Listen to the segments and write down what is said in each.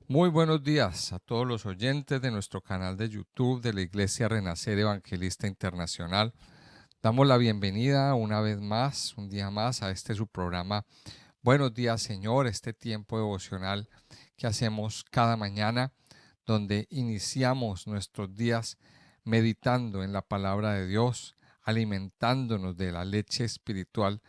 Muy buenos días a todos los oyentes de nuestro canal de YouTube de la Iglesia Renacer Evangelista Internacional. Damos la bienvenida una vez más, un día más, a este su programa Buenos días, Señor, este tiempo devocional que hacemos cada mañana, donde iniciamos nuestros días meditando en la palabra de Dios, alimentándonos de la leche espiritual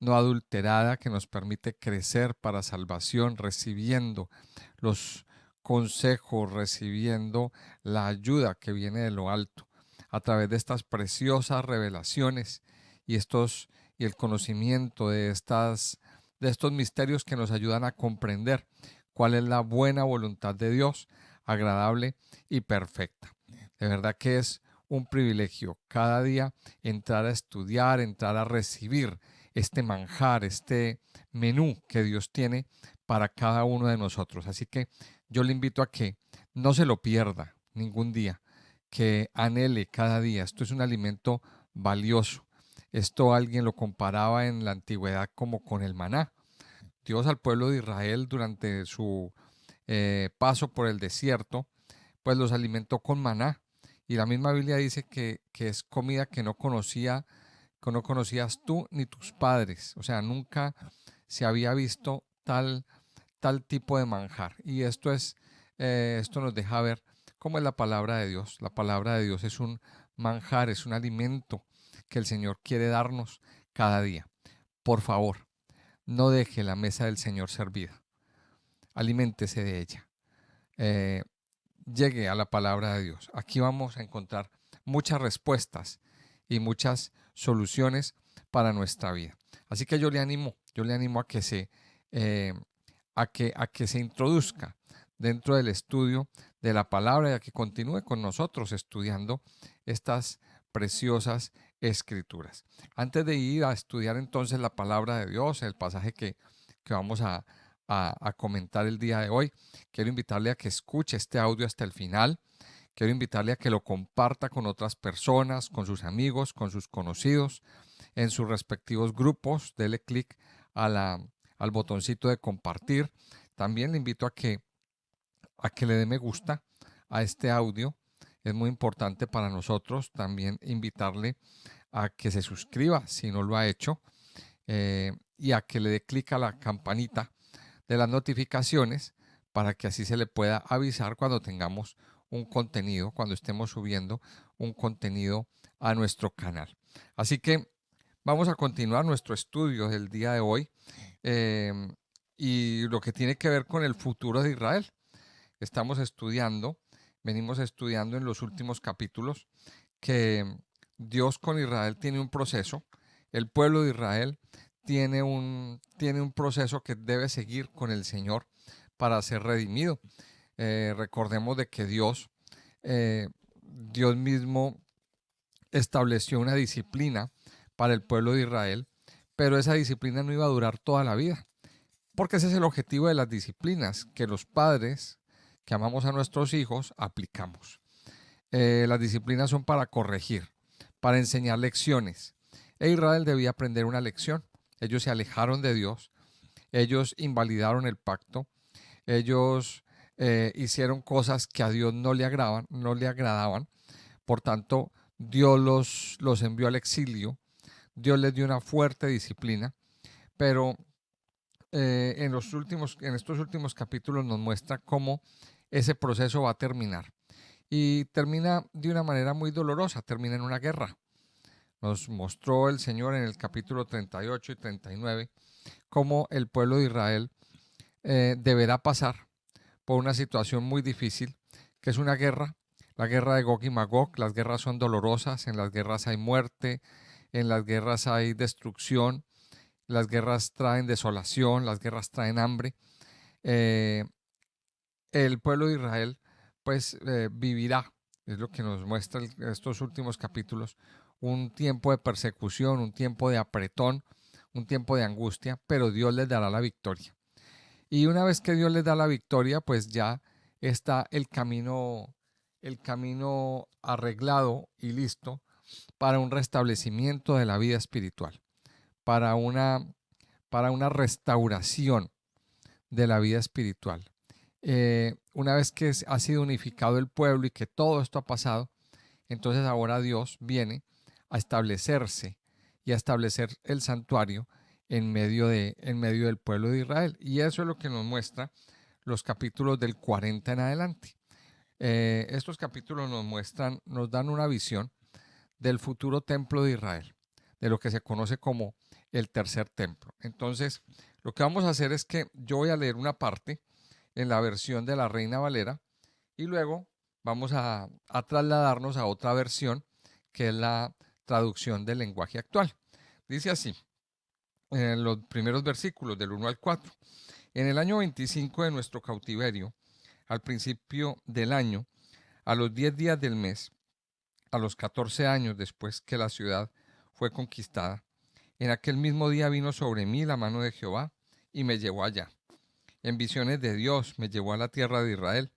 no adulterada que nos permite crecer para salvación, recibiendo los consejos, recibiendo la ayuda que viene de lo alto a través de estas preciosas revelaciones y el conocimiento de estos misterios que nos ayudan a comprender cuál es la buena voluntad de Dios, agradable y perfecta. De verdad que es un privilegio cada día entrar a estudiar, entrar a recibir este manjar, este menú que Dios tiene para cada uno de nosotros. Así que yo le invito a que no se lo pierda ningún día, que anhele cada día. Esto es un alimento valioso. Esto alguien lo comparaba en la antigüedad como con el maná. Dios al pueblo de Israel durante su paso por el desierto, pues los alimentó con maná. Y la misma Biblia dice que es comida que no conocías tú ni tus padres. O sea, nunca se había visto tal tipo de manjar. Y esto nos deja ver cómo es la palabra de Dios. La palabra de Dios es un manjar, es un alimento que el Señor quiere darnos cada día. Por favor, no deje la mesa del Señor servida. Aliméntese de ella. Eh, Llegue a la palabra de Dios. Aquí vamos a encontrar muchas respuestas y muchas soluciones para nuestra vida. Así que yo le animo a que eh, a que se introduzca dentro del estudio de la palabra y a que continúe con nosotros estudiando estas preciosas escrituras. Antes de ir a estudiar entonces la palabra de Dios, el pasaje que vamos a comentar el día de hoy, quiero invitarle a que escuche este audio hasta el final. Quiero invitarle a que lo comparta con otras personas, con sus amigos, con sus conocidos, en sus respectivos grupos. Dele clic a al botoncito de compartir. También le invito a que le dé me gusta a este audio. Es muy importante para nosotros también invitarle a que se suscriba si no lo ha hecho y a que le dé clic a la campanita de las notificaciones para que así se le pueda avisar cuando tengamos un contenido, cuando estemos subiendo un contenido a nuestro canal. Así que vamos a continuar nuestro estudio del día de hoy eh, y lo que tiene que ver con el futuro de Israel. Estamos estudiando, venimos estudiando en los últimos capítulos que Dios con Israel tiene un proceso, el pueblo de Israel tiene un proceso que debe seguir con el Señor para ser redimido. Recordemos de que Dios mismo estableció una disciplina para el pueblo de Israel, pero esa disciplina no iba a durar toda la vida, porque ese es el objetivo de las disciplinas, que los padres que amamos a nuestros hijos aplicamos. Las disciplinas son para corregir, para enseñar lecciones. E Israel debía aprender una lección. Ellos se alejaron de Dios, ellos invalidaron el pacto, ellos hicieron cosas que a Dios no le agradaban. Por tanto, los envió al exilio, Dios les dio una fuerte disciplina, pero en estos últimos capítulos nos muestra cómo ese proceso va a terminar. Y termina de una manera muy dolorosa, termina en una guerra. Nos mostró el Señor en el capítulo 38 y 39 cómo el pueblo de Israel deberá pasar por una situación muy difícil, que es una guerra, la guerra de Gog y Magog. Las guerras son dolorosas, en las guerras hay muerte, en las guerras hay destrucción, las guerras traen desolación, las guerras traen hambre. Eh, el pueblo de Israel vivirá, es lo que nos muestra estos últimos capítulos, un tiempo de persecución, un tiempo de apretón, un tiempo de angustia, pero Dios les dará la victoria. Y una vez que Dios les da la victoria, pues ya está el camino arreglado y listo para un restablecimiento de la vida espiritual, para una, para una restauración de la vida espiritual. Una vez que ha sido unificado el pueblo y que todo esto ha pasado, entonces ahora Dios viene a establecerse y a establecer el santuario en medio del pueblo de Israel. Y eso es lo que nos muestra los capítulos del 40 en adelante. Estos capítulos nos dan una visión del futuro templo de Israel, de lo que se conoce como el tercer templo. Entonces, lo que vamos a hacer es que yo voy a leer una parte en la versión de la Reina Valera y luego vamos a trasladarnos a otra versión que es la traducción del lenguaje actual. Dice así, en los primeros versículos del 1 al 4. En el año 25 de nuestro cautiverio, al principio del año, a los 10 días del mes, a los 14 años después que la ciudad fue conquistada, en aquel mismo día vino sobre mí la mano de Jehová y me llevó allá. En visiones de Dios me llevó a la tierra de Israel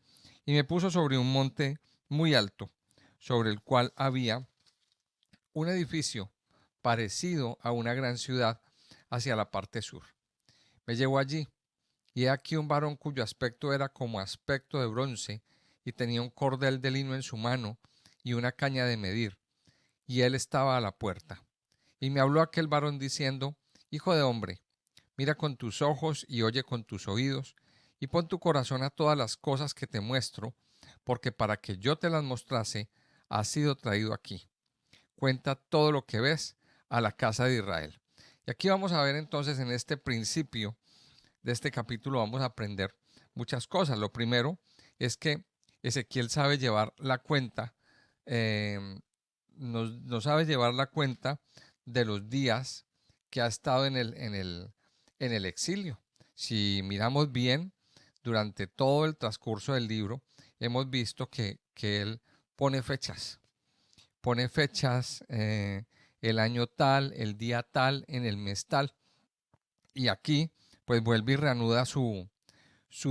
y me puso sobre un monte muy alto, sobre el cual había un edificio parecido a una gran ciudad hacia la parte sur. Me llevó allí, y he aquí un varón cuyo aspecto era como aspecto de bronce, y tenía un cordel de lino en su mano y una caña de medir, y él estaba a la puerta. Y me habló aquel varón diciendo: Hijo de hombre, mira con tus ojos y oye con tus oídos, y pon tu corazón a todas las cosas que te muestro, porque para que yo te las mostrase, has sido traído aquí. Cuenta todo lo que ves a la casa de Israel. Y aquí vamos a ver entonces en este principio de este capítulo, vamos a aprender muchas cosas. Lo primero es que Ezequiel sabe llevar la cuenta, eh, no sabe llevar la cuenta de los días que ha estado en el exilio. Si miramos bien, durante todo el transcurso del libro, hemos visto que él pone fechas el año tal, el día tal, en el mes tal. Y aquí, pues vuelve y reanuda su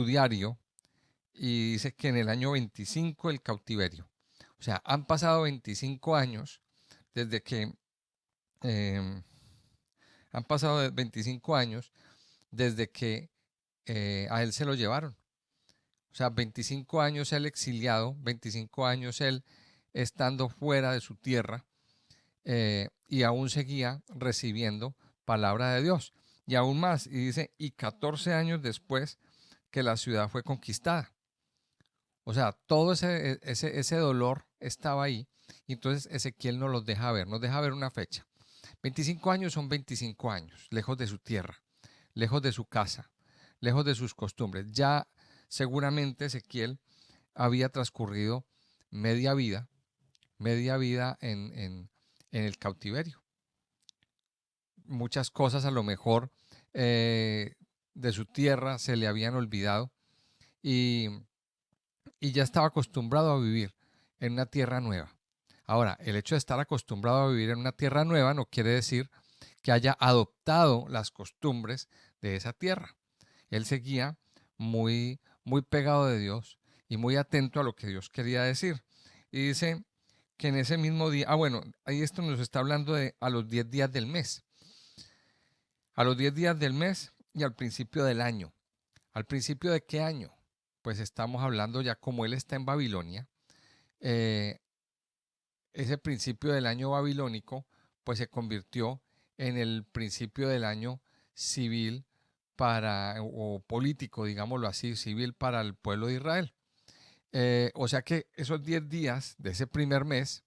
diario y dice que en el año 25 el cautiverio. O sea, han pasado 25 años desde que eh, han pasado 25 años desde que a él se lo llevaron. O sea, 25 años él exiliado, 25 años él estando fuera de su tierra, y aún seguía recibiendo palabra de Dios. Y aún más, y dice, y 14 años después que la ciudad fue conquistada. O sea, todo ese dolor estaba ahí. Y entonces Ezequiel nos los deja ver, nos deja ver una fecha. 25 años son 25 años, lejos de su tierra, lejos de su casa, lejos de sus costumbres. Ya seguramente Ezequiel había transcurrido media vida, media vida en el cautiverio. Muchas cosas a lo mejor de su tierra se le habían olvidado y, y ya estaba acostumbrado a vivir en una tierra nueva. Ahora, el hecho de estar acostumbrado a vivir en una tierra nueva no quiere decir que haya adoptado las costumbres de esa tierra. Él seguía muy pegado de Dios y muy atento a lo que Dios quería decir. Y dice que en ese mismo día, bueno, ahí esto nos está hablando de a los 10 días del mes. A los 10 días del mes y al principio del año. ¿Al principio de qué año? Pues estamos hablando ya como él está en Babilonia. eh, Ese principio del año babilónico pues se convirtió en el principio del año civil o político, digámoslo así, civil para el pueblo de Israel. O sea que esos 10 días de ese primer mes,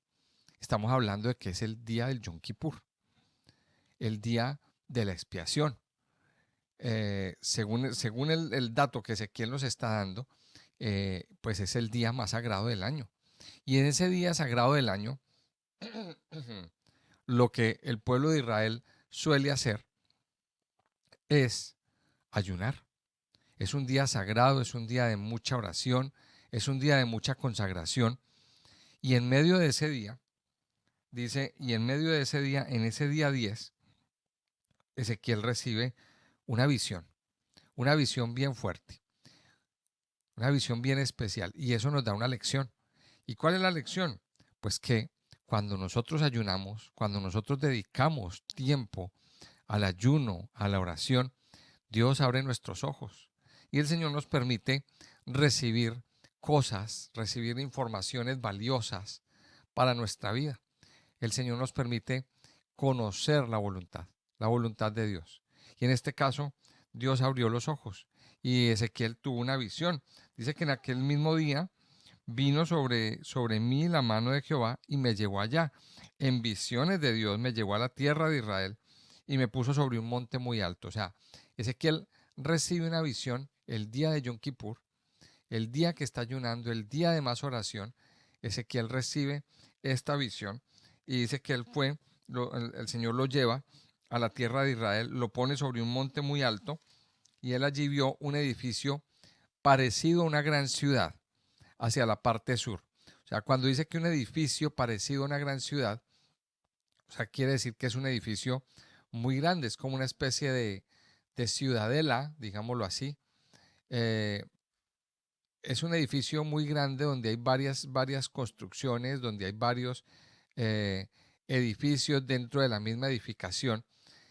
estamos hablando de que es el día del Yom Kippur, el día de la expiación. Según el dato que Ezequiel nos está dando, pues es el día más sagrado del año. Y en ese día sagrado del año, lo que el pueblo de Israel suele hacer es ayunar. Es un día sagrado, es un día de mucha oración, es un día de mucha consagración. Y en medio de ese día, dice, y en medio de ese día, en ese día 10, Ezequiel recibe una visión bien fuerte, una visión bien especial. Y eso nos da una lección. ¿Y cuál es la lección? Pues que cuando nosotros ayunamos, cuando nosotros dedicamos tiempo al ayuno, a la oración, Dios abre nuestros ojos Y el Señor nos permite recibir cosas, recibir informaciones valiosas para nuestra vida. El Señor nos permite conocer la voluntad de Dios. Y en este caso, Dios abrió los ojos y Ezequiel tuvo una visión. Dice que en aquel mismo día vino sobre mí la mano de Jehová y me llevó allá. En visiones de Dios me llevó a la tierra de Israel y me puso sobre un monte muy alto. O sea, Ezequiel recibe una visión el día de Yom Kippur, el día que está ayunando, el día de más oración. Ezequiel recibe esta visión y dice que él fue, el Señor lo lleva a la tierra de Israel, lo pone sobre un monte muy alto y él allí vio un edificio parecido a una gran ciudad hacia la parte sur. O sea, cuando dice que un edificio parecido a una gran ciudad, o sea, quiere decir que es un edificio muy grande, es como una especie de ciudadela, digámoslo así. Eh, es un edificio muy grande donde hay varias construcciones, donde hay varios eh, edificios dentro de la misma edificación,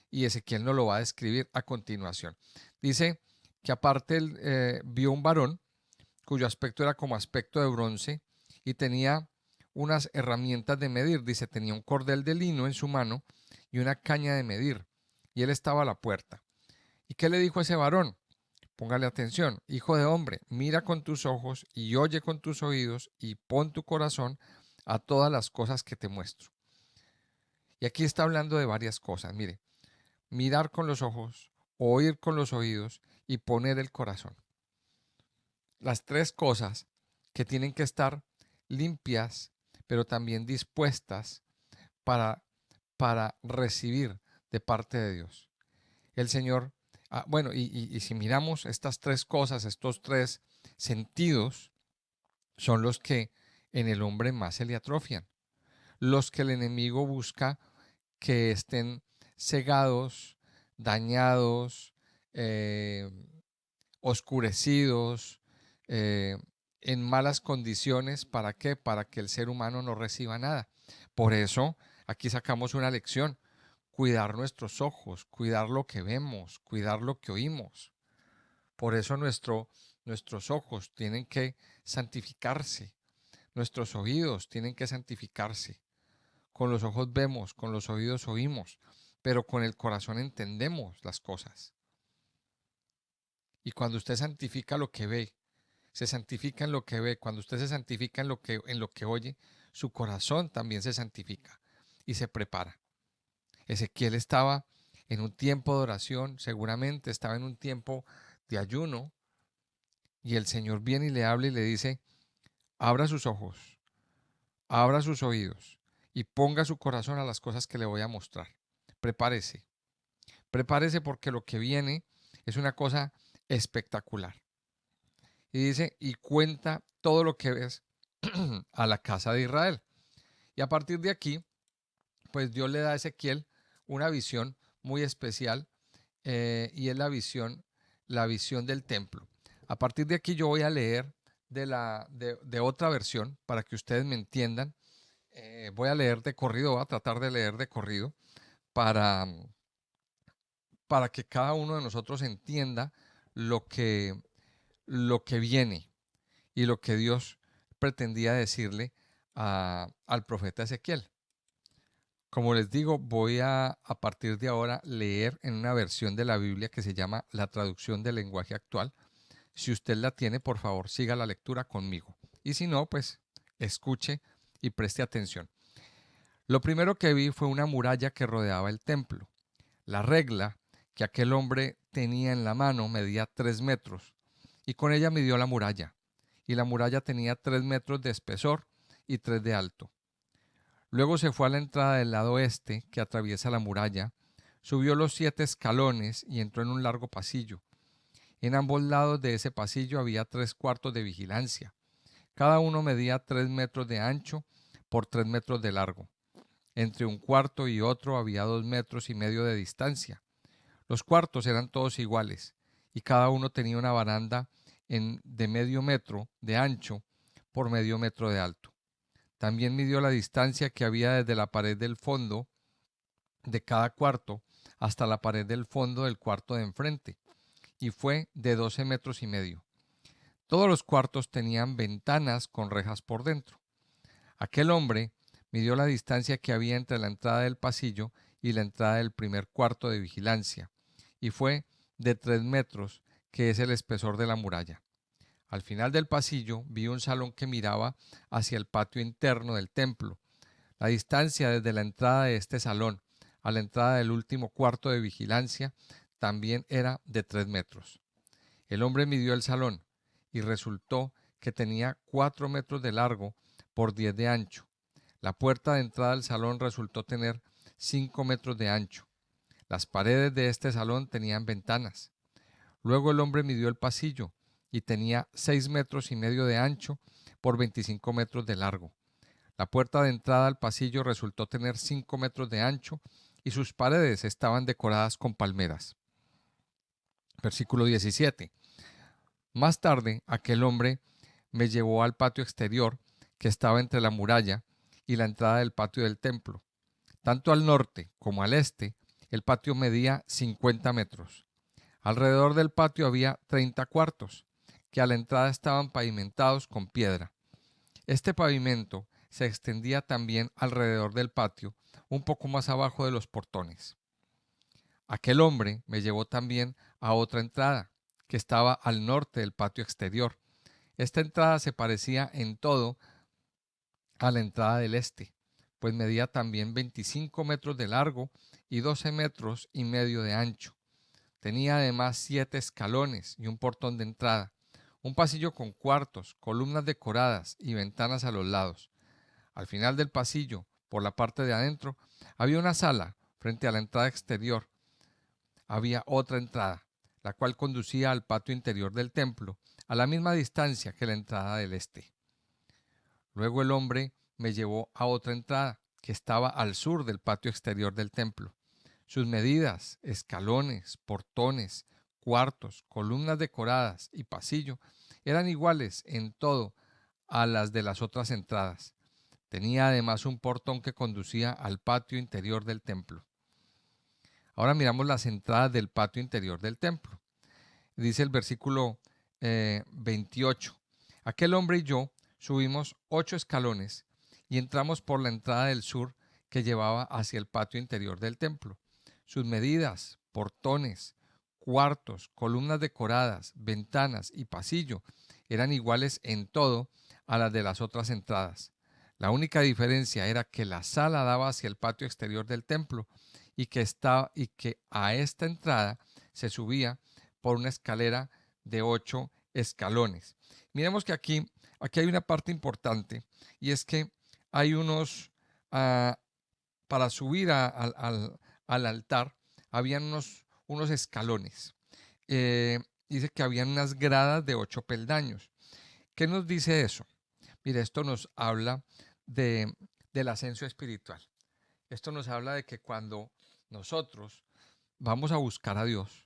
y Ezequiel nos lo va a describir a continuación. Dice que aparte él vio un varón cuyo aspecto era como aspecto de bronce y tenía unas herramientas de medir. Dice, tenía un cordel de lino en su mano y una caña de medir, y él estaba a la puerta. ¿Y qué le dijo a ese varón? Póngale atención: hijo de hombre, mira con tus ojos y oye con tus oídos y pon tu corazón a todas las cosas que te muestro. Y aquí está hablando de varias cosas. Mire, mirar con los ojos, oír con los oídos y poner el corazón. Las tres cosas que tienen que estar limpias, pero también dispuestas para, para recibir de parte de Dios. El Señor, bueno, y si miramos estas tres cosas, estos tres sentidos, son los que en el hombre más se le atrofian, los que el enemigo busca que estén cegados, dañados, eh, oscurecidos, eh, en malas condiciones. ¿Para qué? Para que el ser humano no reciba nada. Por eso aquí sacamos una lección: cuidar nuestros ojos, cuidar lo que vemos, cuidar lo que oímos. Por eso nuestros ojos tienen que santificarse, nuestros oídos tienen que santificarse. Con los ojos vemos, con los oídos oímos, pero con el corazón entendemos las cosas. Y cuando usted santifica lo que ve, se santifica en lo que ve, cuando usted se santifica en lo que oye, su corazón también se santifica y se prepara. Ezequiel estaba en un tiempo de oración, seguramente estaba en un tiempo de ayuno, y el Señor viene y le habla y le dice: abra sus ojos, abra sus oídos y ponga su corazón a las cosas que le voy a mostrar. Prepárese, prepárese, porque lo que viene es una cosa espectacular. Y dice, y cuenta todo lo que ves a la casa de Israel. Y a partir de aquí, pues Dios le da a Ezequiel una visión muy especial, y es la visión del templo. A partir de aquí yo voy a leer de otra versión para que ustedes me entiendan. Voy a leer de corrido, voy a tratar de leer de corrido para, para que cada uno de nosotros entienda lo que, lo que viene y lo que Dios pretendía decirle al profeta Ezequiel. Como les digo, voy a partir de ahora leer en una versión de la Biblia que se llama la traducción del lenguaje actual. Si usted la tiene, por favor, siga la lectura conmigo. Y si no, pues escuche y preste atención. Lo primero que vi fue una muralla que rodeaba el templo. La regla que aquel hombre tenía en la mano medía 3 metros, y con ella midió la muralla. Y la muralla tenía 3 metros de espesor y 3 de alto. Luego se fue a la entrada del lado este, que atraviesa la muralla, subió los 7 escalones y entró en un largo pasillo. En ambos lados de ese pasillo había 3 cuartos de vigilancia. Cada uno medía 3 metros de ancho por 3 metros de largo. Entre un cuarto y otro había 2 metros y medio de distancia. Los cuartos eran todos iguales, y cada uno tenía una baranda de medio metro de ancho por medio metro de alto. También midió la distancia que había desde la pared del fondo de cada cuarto hasta la pared del fondo del cuarto de enfrente, y fue de 12 metros y medio. Todos los cuartos tenían ventanas con rejas por dentro. Aquel hombre midió la distancia que había entre la entrada del pasillo y la entrada del primer cuarto de vigilancia, y fue de 3 metros, que es el espesor de la muralla. Al final del pasillo vi un salón que miraba hacia el patio interno del templo. La distancia desde la entrada de este salón a la entrada del último cuarto de vigilancia también era de 3 metros. El hombre midió el salón y resultó que tenía 4 metros de largo por 10 de ancho. La puerta de entrada al salón resultó tener 5 metros de ancho. Las paredes de este salón tenían ventanas. Luego el hombre midió el pasillo y tenía 6 metros y medio de ancho por 25 metros de largo. La puerta de entrada al pasillo resultó tener 5 metros de ancho y sus paredes estaban decoradas con palmeras. Versículo 17. Más tarde, aquel hombre me llevó al patio exterior que estaba entre la muralla y la entrada del patio del templo. Tanto al norte como al este, el patio medía 50 metros. Alrededor del patio había 30 cuartos, que a la entrada estaban pavimentados con piedra. Este pavimento se extendía también alrededor del patio, un poco más abajo de los portones. Aquel hombre me llevó también a otra entrada, que estaba al norte del patio exterior. Esta entrada se parecía en todo a la entrada del este, pues medía también 25 metros de largo y 12 metros y medio de ancho. Tenía además 7 escalones y un portón de entrada, un pasillo con cuartos, columnas decoradas y ventanas a los lados. Al final del pasillo, por la parte de adentro, había una sala frente a la entrada exterior. Había otra entrada, la cual conducía al patio interior del templo, a la misma distancia que la entrada del este. Luego el hombre me llevó a otra entrada, que estaba al sur del patio exterior del templo. Sus medidas, escalones, portones, cuartos, columnas decoradas y pasillo eran iguales en todo a las de las otras entradas. Tenía además un portón que conducía al patio interior del templo. Ahora miramos las entradas del patio interior del templo. Dice el versículo 28. Aquel hombre y yo subimos 8 escalones y entramos por la entrada del sur que llevaba hacia el patio interior del templo. Sus medidas, portones, cuartos, columnas decoradas, ventanas y pasillo eran iguales en todo a las de las otras entradas. La única diferencia era que la sala daba hacia el patio exterior del templo y que a esta entrada se subía por una escalera de 8 escalones. Miremos que aquí hay una parte importante, y es que hay para subir al altar, habían unos escalones. Dice que habían unas gradas de 8 peldaños. ¿Qué nos dice eso? Mire, esto nos habla del ascenso espiritual. Esto nos habla de que cuando nosotros vamos a buscar a Dios,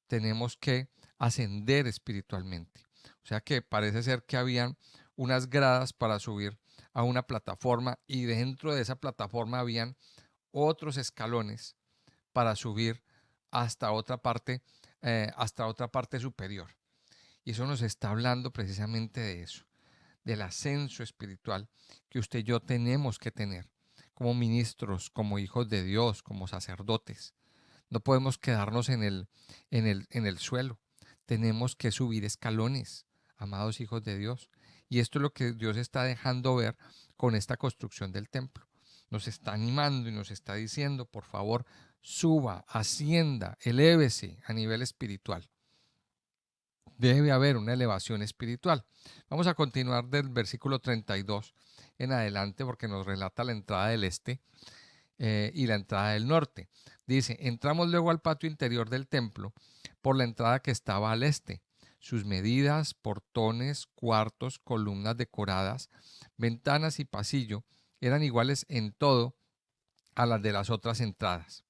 tenemos que ascender espiritualmente. O sea que parece ser que habían unas gradas para subir a una plataforma, y dentro de esa plataforma habían otros escalones para subir hasta otra parte superior. Y eso nos está hablando precisamente de eso, del ascenso espiritual que usted y yo tenemos que tener como ministros, como hijos de Dios, como sacerdotes. No podemos quedarnos en el suelo. Tenemos que subir escalones, amados hijos de Dios. Y esto es lo que Dios está dejando ver con esta construcción del templo. Nos está animando y nos está diciendo, por favor, suba, ascienda, elévese a nivel espiritual. Debe haber una elevación espiritual. Vamos a continuar del versículo 32 en adelante, porque nos relata la entrada del este y la entrada del norte. Dice: entramos luego al patio interior del templo por la entrada que estaba al este. Sus medidas, portones, cuartos, columnas decoradas, ventanas y pasillo eran iguales en todo a las de las otras entradas.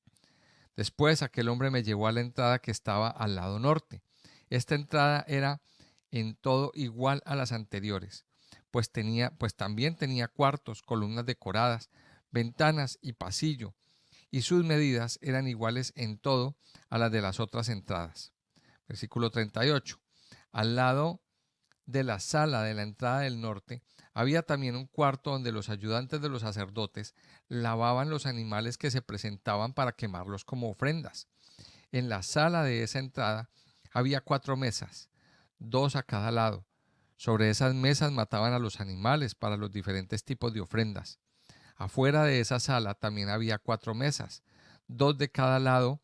Después aquel hombre me llevó a la entrada que estaba al lado norte. Esta entrada era en todo igual a las anteriores, pues también tenía cuartos, columnas decoradas, ventanas y pasillo, y sus medidas eran iguales en todo a las de las otras entradas. Versículo 38. Al lado de la sala de la entrada del norte había también un cuarto donde los ayudantes de los sacerdotes lavaban los animales que se presentaban para quemarlos como ofrendas. En la sala de esa entrada había 4 mesas, 2 a cada lado. Sobre esas mesas mataban a los animales para los diferentes tipos de ofrendas. Afuera de esa sala también había 4 mesas, 2 de cada lado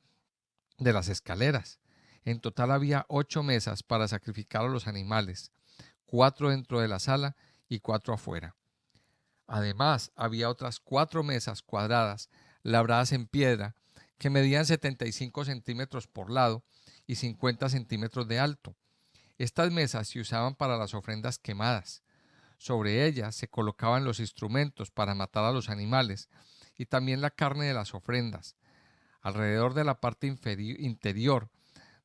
de las escaleras. En total había 8 mesas para sacrificar a los animales, 4 dentro de la sala y 4 afuera. Además, había otras 4 mesas cuadradas labradas en piedra que medían 75 centímetros por lado y 50 centímetros de alto. Estas mesas se usaban para las ofrendas quemadas. Sobre ellas se colocaban los instrumentos para matar a los animales y también la carne de las ofrendas. Alrededor de la parte interior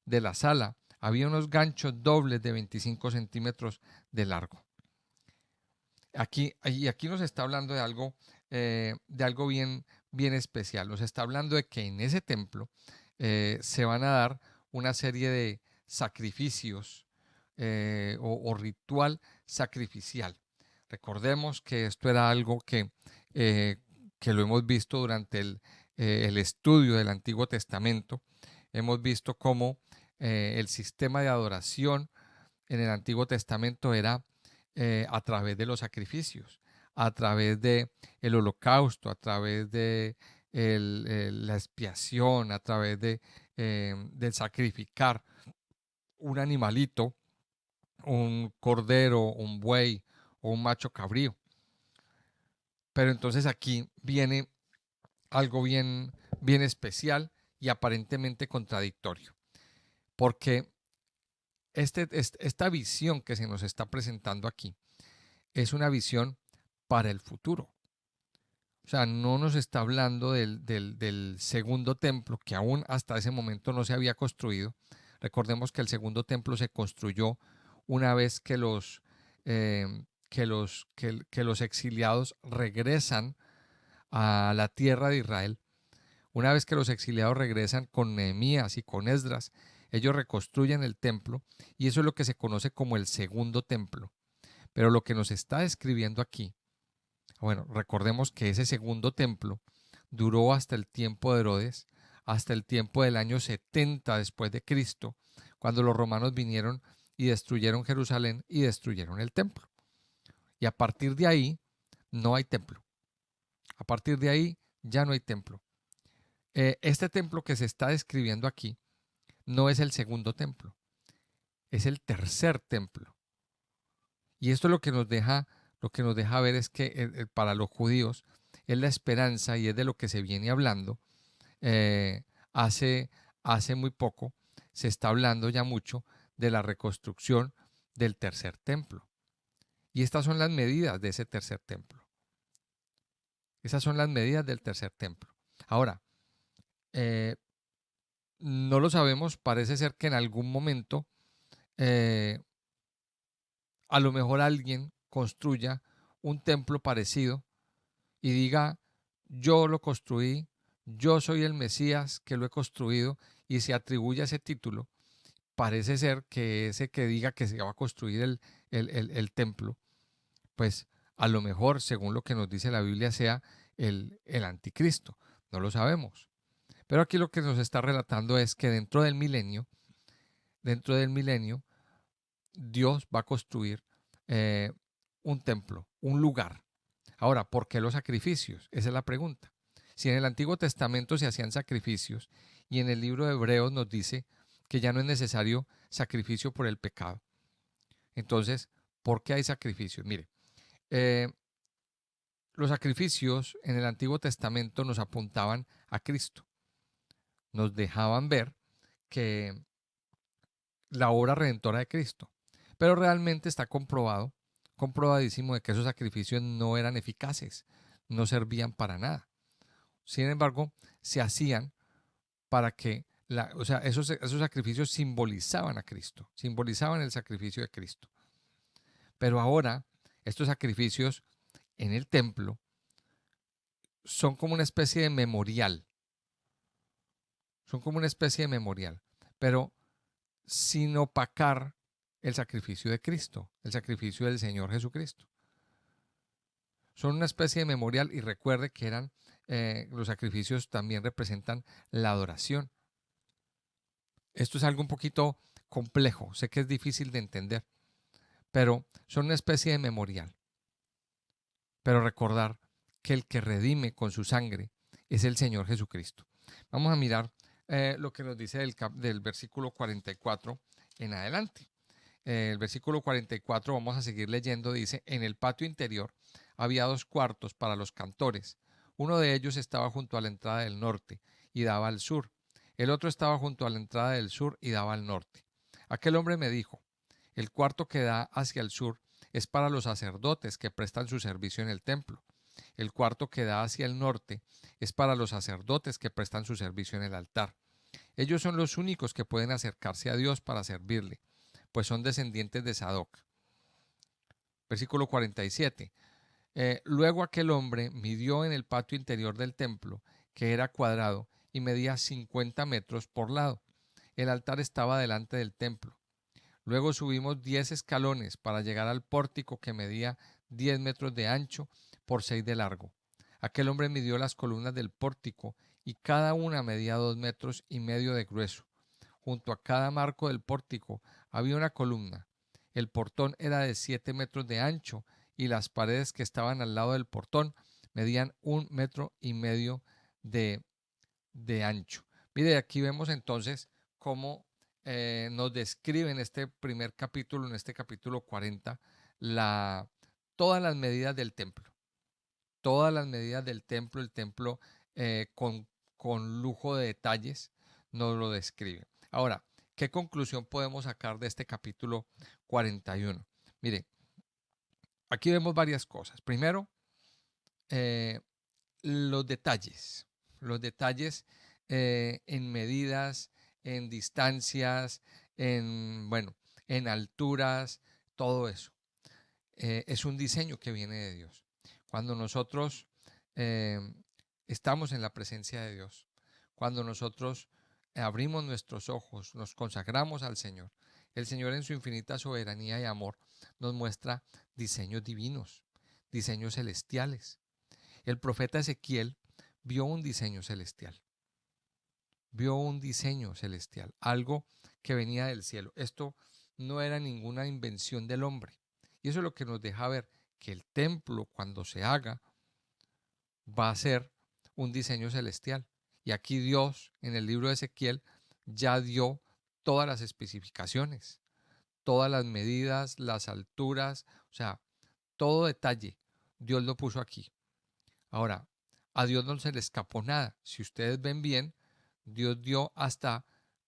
de la sala había unos ganchos dobles de 25 centímetros de largo. Aquí nos está hablando de algo bien especial. Nos está hablando de que en ese templo se van a dar una serie de sacrificios o ritual sacrificial. Recordemos que esto era algo que lo hemos visto durante el estudio del Antiguo Testamento. Hemos visto cómo el sistema de adoración en el Antiguo Testamento era a través de los sacrificios, a través de el holocausto, a través de la expiación, a través de sacrificar un animalito, un cordero, un buey o un macho cabrío. Pero entonces aquí viene algo bien especial y aparentemente contradictorio, porque esta visión que se nos está presentando aquí es una visión para el futuro. O sea, no nos está hablando del segundo templo, que aún hasta ese momento no se había construido. Recordemos que el segundo templo se construyó una vez que los exiliados regresan a la tierra de Israel. Una vez que los exiliados regresan con Nehemías y con Esdras, ellos reconstruyen el templo y eso es lo que se conoce como el segundo templo. Pero lo que nos está describiendo aquí, bueno, recordemos que ese segundo templo duró hasta el tiempo de Herodes, hasta el tiempo del año 70 después de Cristo, cuando los romanos vinieron y destruyeron Jerusalén y destruyeron el templo. Y a partir de ahí no hay templo. A partir de ahí ya no hay templo. Este templo que se está describiendo aquí no es el segundo templo, es el tercer templo. Y esto lo que nos deja ver es que para los judíos es la esperanza y es de lo que se viene hablando. Eh, hace, hace muy poco se está hablando ya mucho de la reconstrucción del tercer templo. Y estas son las medidas de ese tercer templo. Esas son las medidas del tercer templo. Ahora, eh, no lo sabemos, parece ser que en algún momento eh, a lo mejor alguien construya un templo parecido y diga, yo lo construí, yo soy el Mesías que lo he construido y se atribuye ese título. Parece ser que ese que diga que se va a construir el templo, pues a lo mejor, según lo que nos dice la Biblia, sea el anticristo. No lo sabemos. Pero aquí lo que nos está relatando es que dentro del milenio, Dios va a construir eh, un templo, un lugar. Ahora, ¿por qué los sacrificios? Esa es la pregunta. Si en el Antiguo Testamento se hacían sacrificios y en el libro de Hebreos nos dice que ya no es necesario sacrificio por el pecado. Entonces, ¿por qué hay sacrificios? Mire, eh, los sacrificios en el Antiguo Testamento nos apuntaban a Cristo. Nos dejaban ver que la obra redentora de Cristo. Pero realmente está comprobadísimo de que esos sacrificios no eran eficaces, no servían para nada. Sin embargo, se hacían para que, o sea, esos sacrificios simbolizaban a Cristo, simbolizaban el sacrificio de Cristo. Pero ahora, estos sacrificios en el templo son como una especie de memorial, son como una especie de memorial, pero sin opacar el sacrificio de Cristo, el sacrificio del Señor Jesucristo. Son una especie de memorial y recuerde que los sacrificios también representan la adoración. Esto es algo un poquito complejo, sé que es difícil de entender, pero son una especie de memorial. Pero recordar que el que redime con su sangre es el Señor Jesucristo. Vamos a mirar lo que nos dice del versículo 44 en adelante. El versículo 44, vamos a seguir leyendo, dice: en el patio interior había 2 cuartos para los cantores. Uno de ellos estaba junto a la entrada del norte y daba al sur. El otro estaba junto a la entrada del sur y daba al norte. Aquel hombre me dijo: el cuarto que da hacia el sur es para los sacerdotes que prestan su servicio en el templo. El cuarto que da hacia el norte es para los sacerdotes que prestan su servicio en el altar. Ellos son los únicos que pueden acercarse a Dios para servirle, pues son descendientes de Sadoc. Versículo 47. Luego aquel hombre midió en el patio interior del templo, que era cuadrado y medía 50 metros por lado. El altar estaba delante del templo. Luego subimos 10 escalones para llegar al pórtico, que medía 10 metros de ancho por 6 de largo. Aquel hombre midió las columnas del pórtico y cada una medía 2,5 metros de grueso. Junto a cada marco del pórtico había una columna. El portón era de 7 metros de ancho y las paredes que estaban al lado del portón medían 1,5 metros de ancho. Mire, aquí vemos entonces cómo nos describe en este primer capítulo, en este capítulo 40, todas las medidas del templo. Todas las medidas del templo, el templo con lujo de detalles, nos lo describe. Ahora, ¿qué conclusión podemos sacar de este capítulo 41? Mire, aquí vemos varias cosas. Primero, eh, los detalles. Los detalles en medidas, en distancias, en alturas, todo eso. Es un diseño que viene de Dios. Cuando nosotros eh, estamos en la presencia de Dios, cuando nosotros abrimos nuestros ojos, nos consagramos al Señor, el Señor en su infinita soberanía y amor nos muestra diseños divinos, diseños celestiales. El profeta Ezequiel vio un diseño celestial, algo que venía del cielo. Esto no era ninguna invención del hombre. Y eso es lo que nos deja ver que el templo, cuando se haga, va a ser un diseño celestial. Y aquí Dios, en el libro de Ezequiel, ya dio todas las especificaciones, todas las medidas, las alturas, o sea, todo detalle, Dios lo puso aquí. Ahora, a Dios no se le escapó nada. Si ustedes ven bien, Dios dio hasta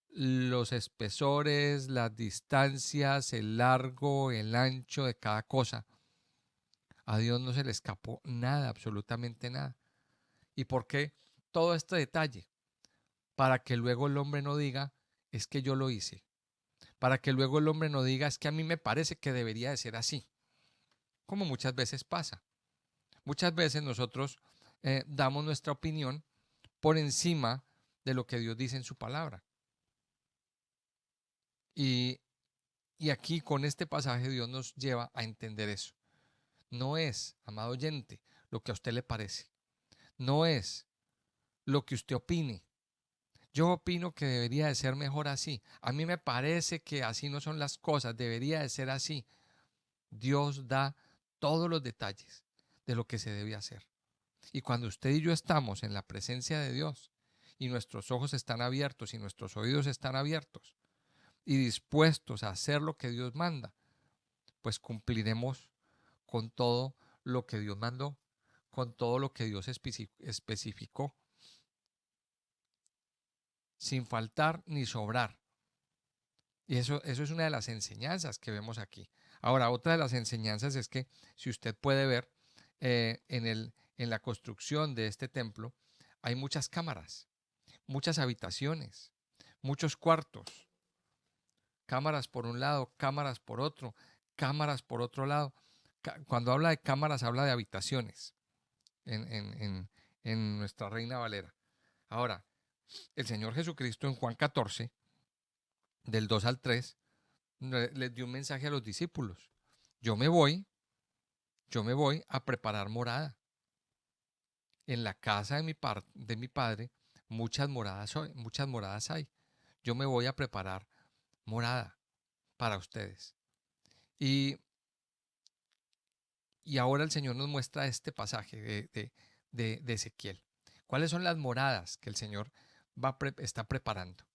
los espesores, las distancias, el largo, el ancho de cada cosa. A Dios no se le escapó nada, absolutamente nada. ¿Y por qué todo este detalle? Para que luego el hombre no diga, es que yo lo hice. Para que luego el hombre no diga, es que a mí me parece que debería de ser así. Como muchas veces pasa. Muchas veces nosotros damos nuestra opinión por encima de lo que Dios dice en su palabra. Y, y aquí con este pasaje Dios nos lleva a entender eso. No es, amado oyente, lo que a usted le parece. No es lo que usted opine. Yo opino que debería de ser mejor así. A mí me parece que así no son las cosas, debería de ser así. Dios da todos los detalles de lo que se debe hacer. Y cuando usted y yo estamos en la presencia de Dios y nuestros ojos están abiertos y nuestros oídos están abiertos y dispuestos a hacer lo que Dios manda, pues cumpliremos con todo lo que Dios mandó, con todo lo que Dios especificó, sin faltar ni sobrar. Y eso es una de las enseñanzas que vemos aquí. Ahora, otra de las enseñanzas es que, si usted puede ver, en la construcción de este templo hay muchas cámaras, muchas habitaciones, muchos cuartos, cámaras por un lado, cámaras por otro, cámaras por otro lado. Cuando habla de cámaras, habla de habitaciones en nuestra Reina Valera. Ahora, el Señor Jesucristo en Juan 14 del 2 al 3, les dio un mensaje a los discípulos. Yo me voy a preparar morada. En la casa de mi padre muchas moradas hay. Yo me voy a preparar morada para ustedes. Y ahora el Señor nos muestra este pasaje de Ezequiel. ¿Cuáles son las moradas que el Señor está preparando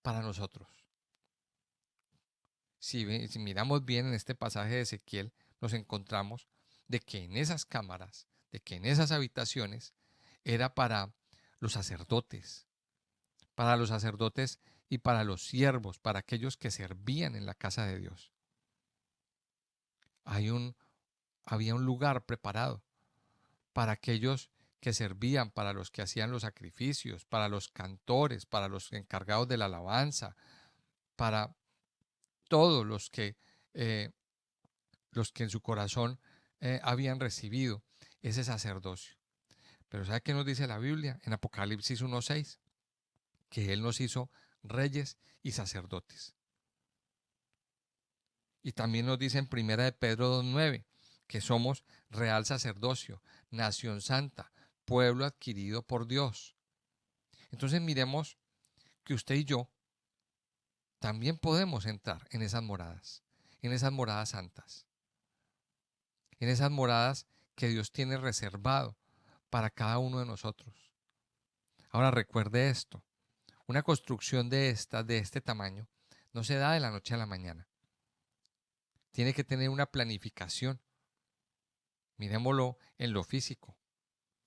para nosotros? Si miramos bien en este pasaje de Ezequiel, nos encontramos de que en esas cámaras, de que en esas habitaciones, era para los sacerdotes y para los siervos, para aquellos que servían en la casa de Dios. Había un lugar preparado para aquellos que servían, para los que hacían los sacrificios, para los cantores, para los encargados de la alabanza, para todos eh, los que en su corazón habían recibido ese sacerdocio. Pero ¿sabe qué nos dice la Biblia en Apocalipsis 1:6? Que Él nos hizo reyes y sacerdotes. Y también nos dice en 1 de Pedro 2:9 que somos real sacerdocio, nación santa, pueblo adquirido por Dios. Entonces miremos que usted y yo también podemos entrar en esas moradas santas, en esas moradas que Dios tiene reservado para cada uno de nosotros. Ahora recuerde esto, una construcción de este tamaño no se da de la noche a la mañana. Tiene que tener una planificación. Miremoslo en lo físico.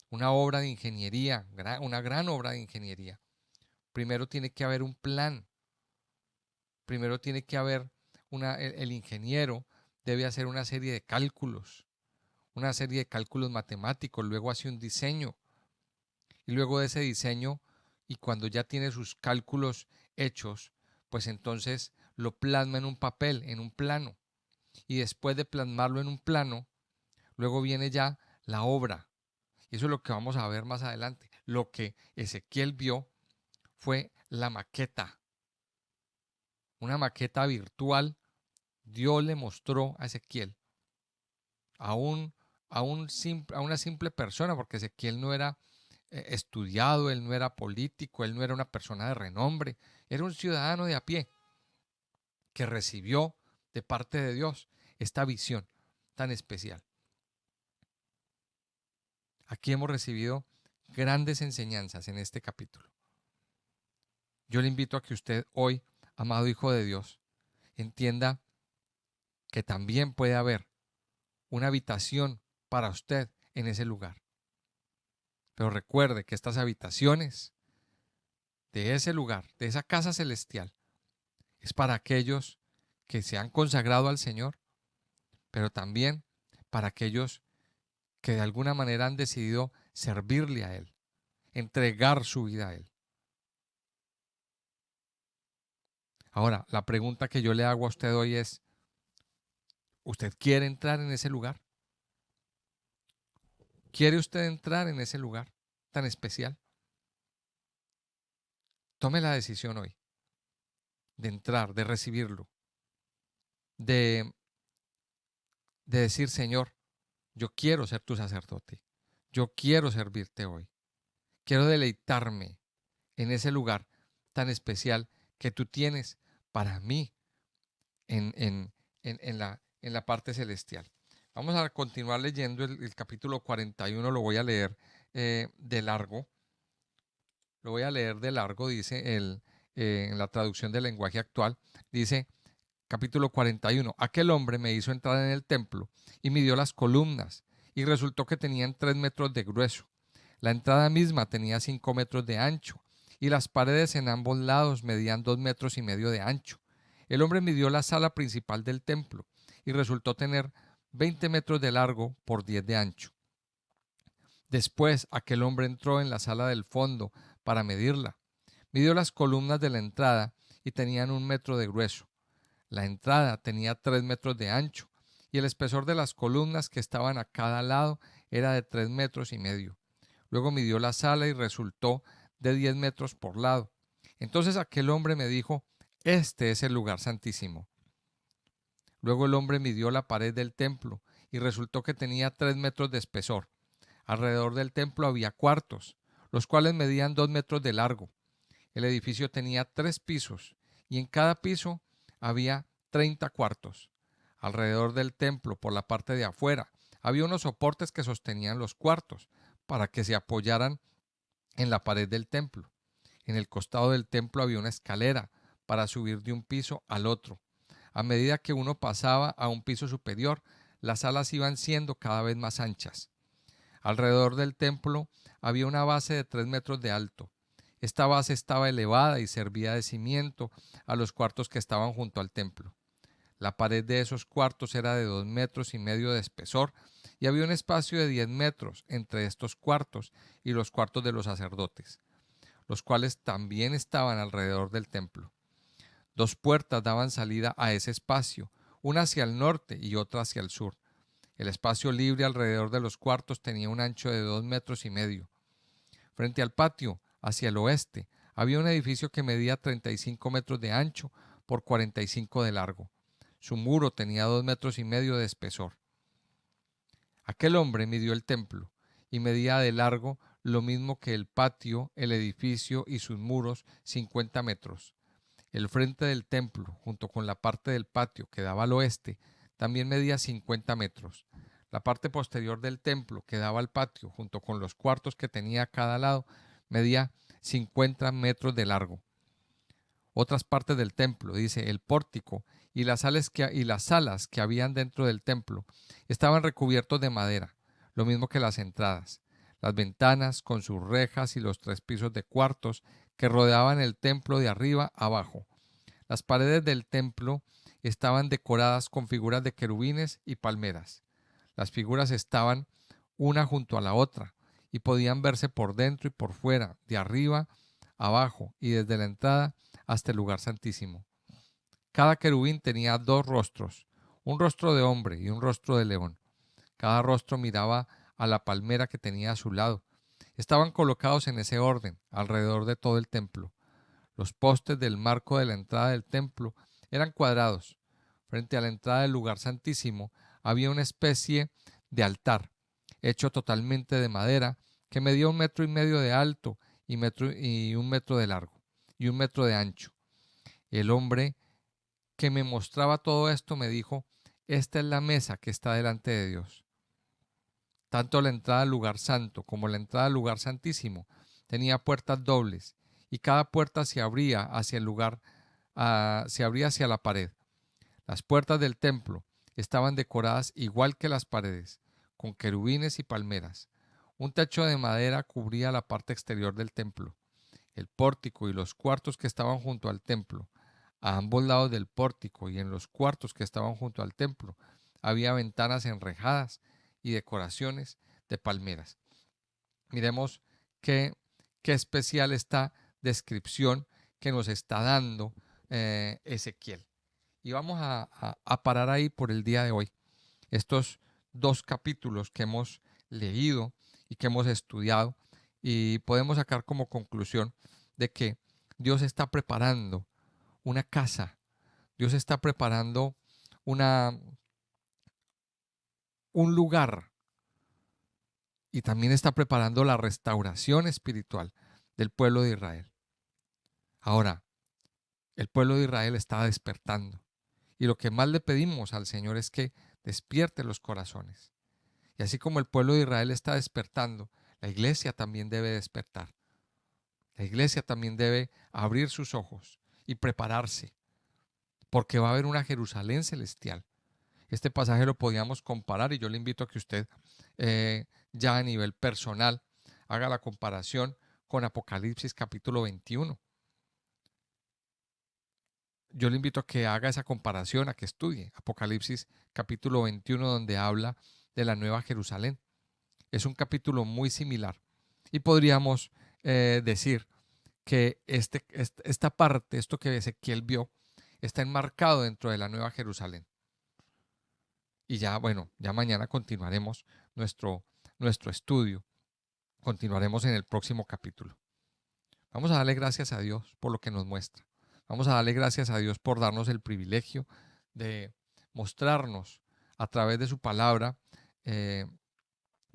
Una obra de ingeniería, una gran obra de ingeniería. Primero tiene que haber un plan. Primero tiene que haber el ingeniero debe hacer una serie de cálculos matemáticos, luego hace un diseño y luego de ese diseño y cuando ya tiene sus cálculos hechos, pues entonces lo plasma en un papel, en un plano y después de plasmarlo en un plano, luego viene ya la obra. Y eso es lo que vamos a ver más adelante. Lo que Ezequiel vio fue la maqueta, una maqueta virtual. Dios le mostró a Ezequiel, a una simple persona, porque Ezequiel no era estudiado, él no era político, él no era una persona de renombre, era un ciudadano de a pie que recibió de parte de Dios esta visión tan especial. Aquí hemos recibido grandes enseñanzas en este capítulo. Yo le invito a que usted hoy, amado Hijo de Dios, entienda que también puede haber una habitación para usted en ese lugar. Pero recuerde que estas habitaciones de ese lugar, de esa casa celestial, es para aquellos que se han consagrado al Señor, pero también para aquellos que de alguna manera han decidido servirle a Él, entregar su vida a Él. Ahora, la pregunta que yo le hago a usted hoy es, ¿usted quiere entrar en ese lugar? ¿Quiere usted entrar en ese lugar tan especial? Tome la decisión hoy de entrar, de recibirlo, de decir, Señor, yo quiero ser tu sacerdote, yo quiero servirte hoy, quiero deleitarme en ese lugar tan especial que tú tienes para mí en la parte celestial. Vamos a continuar leyendo el capítulo 41, lo voy a leer de largo. Lo voy a leer de largo, dice en la traducción del lenguaje actual, dice capítulo 41, aquel hombre me hizo entrar en el templo y midió las columnas y resultó que tenían 3 metros de grueso. La entrada misma tenía 5 metros de ancho y las paredes en ambos lados medían 2,5 metros de ancho. El hombre midió la sala principal del templo y resultó tener 20 metros de largo por 10 de ancho. Después aquel hombre entró en la sala del fondo para medirla. Midió las columnas de la entrada y tenían 1 metro de grueso. La entrada tenía 3 metros de ancho y el espesor de las columnas que estaban a cada lado era de 3,5 metros. Luego midió la sala y resultó de 10 metros por lado. Entonces aquel hombre me dijo, Este es el lugar santísimo. Luego el hombre midió la pared del templo y resultó que tenía 3 metros de espesor. Alrededor del templo había cuartos, los cuales medían 2 metros de largo. El edificio tenía 3 pisos y en cada piso había 30 cuartos. Alrededor del templo, por la parte de afuera, había unos soportes que sostenían los cuartos para que se apoyaran en la pared del templo. En el costado del templo había una escalera para subir de un piso al otro. A medida que uno pasaba a un piso superior, las salas iban siendo cada vez más anchas. Alrededor del templo había una base de 3 metros de alto. Esta base estaba elevada y servía de cimiento a los cuartos que estaban junto al templo. La pared de esos cuartos era de 2 metros y medio de espesor y había un espacio de 10 metros entre estos cuartos y los cuartos de los sacerdotes, los cuales también estaban alrededor del templo. 2 puertas daban salida a ese espacio, una hacia el norte y otra hacia el sur. El espacio libre alrededor de los cuartos tenía un ancho de 2 metros y medio. Frente al patio, hacia el oeste, había un edificio que medía 35 metros de ancho por 45 de largo. Su muro tenía 2 metros y medio de espesor. Aquel hombre midió el templo y medía de largo lo mismo que el patio, el edificio y sus muros, 50 metros. El frente del templo, junto con la parte del patio que daba al oeste, también medía 50 metros. La parte posterior del templo que daba al patio, junto con los cuartos que tenía a cada lado, medía 50 metros de largo. Otras partes del templo, dice, el pórtico y las salas que habían dentro del templo, estaban recubiertos de madera, lo mismo que las entradas. Las ventanas, con sus rejas y los 3 pisos de cuartos que rodeaban el templo de arriba abajo. Las paredes del templo estaban decoradas con figuras de querubines y palmeras. Las figuras estaban una junto a la otra y podían verse por dentro y por fuera, de arriba abajo y desde la entrada hasta el lugar santísimo. Cada querubín tenía 2 rostros, un rostro de hombre y un rostro de león. Cada rostro miraba a la palmera que tenía a su lado. Estaban colocados en ese orden, alrededor de todo el templo. Los postes del marco de la entrada del templo eran cuadrados. Frente a la entrada del lugar santísimo había una especie de altar, hecho totalmente de madera, que medía 1 metro y medio de alto y 1 metro de largo y 1 metro de ancho. El hombre que me mostraba todo esto me dijo: esta es la mesa que está delante de Dios. Tanto la entrada al lugar santo como la entrada al lugar santísimo tenía puertas dobles y cada puerta se abría hacia el lugar, se abría hacia la pared. Las puertas del templo estaban decoradas igual que las paredes, con querubines y palmeras. Un techo de madera cubría la parte exterior del templo. El pórtico y los cuartos que estaban junto al templo. A ambos lados del pórtico y en los cuartos que estaban junto al templo había ventanas enrejadas y decoraciones de palmeras. Miremos qué especial esta descripción que nos está dando Ezequiel. Y vamos a parar ahí por el día de hoy. Estos 2 capítulos que hemos leído y que hemos estudiado, y podemos sacar como conclusión de que Dios está preparando una casa. Dios está preparando un lugar, y también está preparando la restauración espiritual del pueblo de Israel. Ahora, el pueblo de Israel está despertando. Y lo que más le pedimos al Señor es que despierte los corazones. Y así como el pueblo de Israel está despertando, la iglesia también debe despertar. La iglesia también debe abrir sus ojos y prepararse, porque va a haber una Jerusalén celestial. Este pasaje lo podíamos comparar y yo le invito a que usted ya a nivel personal haga la comparación con Apocalipsis capítulo 21. Yo le invito a que haga esa comparación, a que estudie Apocalipsis capítulo 21, donde habla de la Nueva Jerusalén. Es un capítulo muy similar y podríamos decir que esta parte, esto que Ezequiel vio, está enmarcado dentro de la Nueva Jerusalén. Y ya, bueno, ya mañana continuaremos nuestro estudio. Continuaremos en el próximo capítulo. Vamos a darle gracias a Dios por lo que nos muestra. Vamos a darle gracias a Dios por darnos el privilegio de mostrarnos a través de su palabra eh,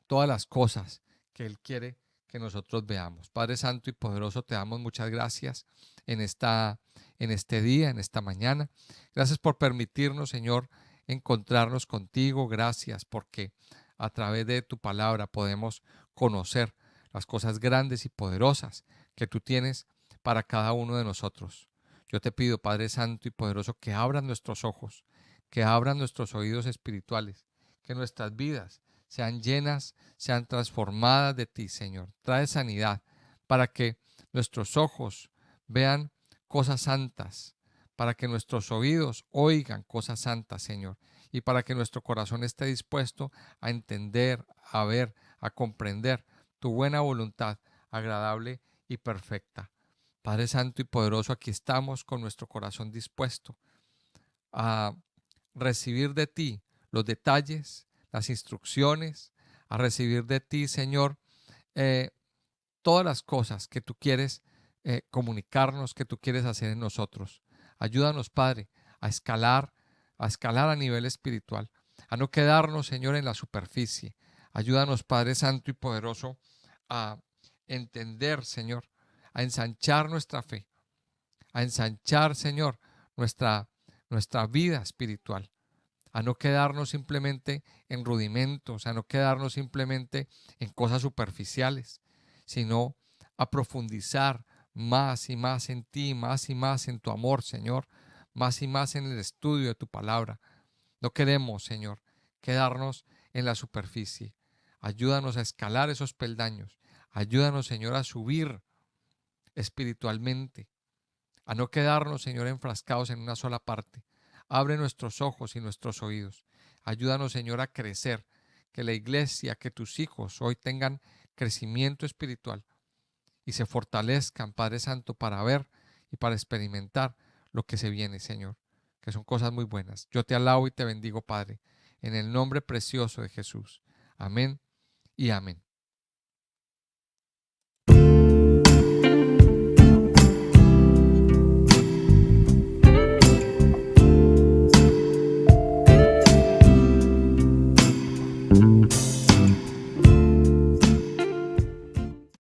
todas las cosas que Él quiere que nosotros veamos. Padre Santo y Poderoso, te damos muchas gracias en este día, en esta mañana. Gracias por permitirnos, Señor, encontrarnos contigo. Gracias porque a través de tu palabra podemos conocer las cosas grandes y poderosas que tú tienes para cada uno de nosotros. Yo te pido, Padre Santo y Poderoso, que abran nuestros ojos, que abran nuestros oídos espirituales, que nuestras vidas sean llenas, sean transformadas de ti, Señor. Trae sanidad para que nuestros ojos vean cosas santas, para que nuestros oídos oigan cosas santas, Señor, y para que nuestro corazón esté dispuesto a entender, a ver, a comprender tu buena voluntad, agradable y perfecta. Padre Santo y Poderoso, aquí estamos con nuestro corazón dispuesto a recibir de ti los detalles, las instrucciones, a recibir de ti, Señor, eh, todas las cosas que tú quieres comunicarnos, que tú quieres hacer en nosotros. Ayúdanos, Padre, a escalar a nivel espiritual, a no quedarnos, Señor, en la superficie. Ayúdanos, Padre Santo y Poderoso, a entender, Señor, a ensanchar nuestra fe, a ensanchar, Señor, nuestra vida espiritual, a no quedarnos simplemente en rudimentos, a no quedarnos simplemente en cosas superficiales, sino a profundizar más y más en ti, más y más en tu amor, Señor, más y más en el estudio de tu palabra. No queremos, Señor, quedarnos en la superficie. Ayúdanos a escalar esos peldaños. Ayúdanos, Señor, a subir espiritualmente, a no quedarnos, Señor, enfrascados en una sola parte. Abre nuestros ojos y nuestros oídos. Ayúdanos, Señor, a crecer, que la iglesia, que tus hijos hoy tengan crecimiento espiritual y se fortalezcan, Padre Santo, para ver y para experimentar lo que se viene, Señor, que son cosas muy buenas. Yo te alabo y te bendigo, Padre, en el nombre precioso de Jesús. Amén y amén.